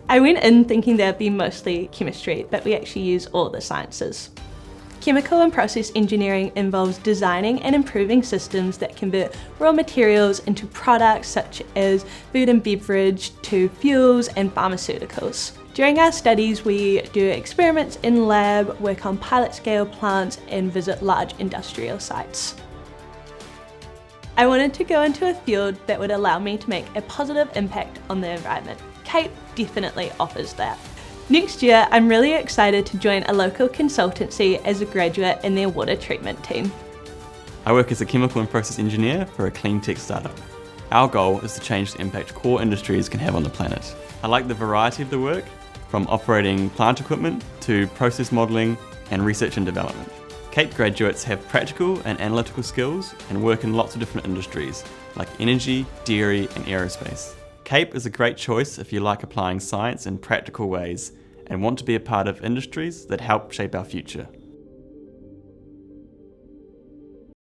I went in thinking there'd be mostly chemistry, but we actually use all the sciences. Chemical and process engineering involves designing and improving systems that convert raw materials into products such as food and beverage to fuels and pharmaceuticals. During our studies, we do experiments in lab, work on pilot scale plants, and visit large industrial sites. I wanted to go into a field that would allow me to make a positive impact on the environment. CAPE definitely offers that. Next year, I'm really excited to join a local consultancy as a graduate in their water treatment team. I work as a chemical and process engineer for a clean tech startup. Our goal is to change the impact core industries can have on the planet. I like the variety of the work, from operating plant equipment to process modelling and research and development. CAPE graduates have practical and analytical skills and work in lots of different industries like energy, dairy and aerospace. CAPE is a great choice if you like applying science in practical ways and want to be a part of industries that help shape our future.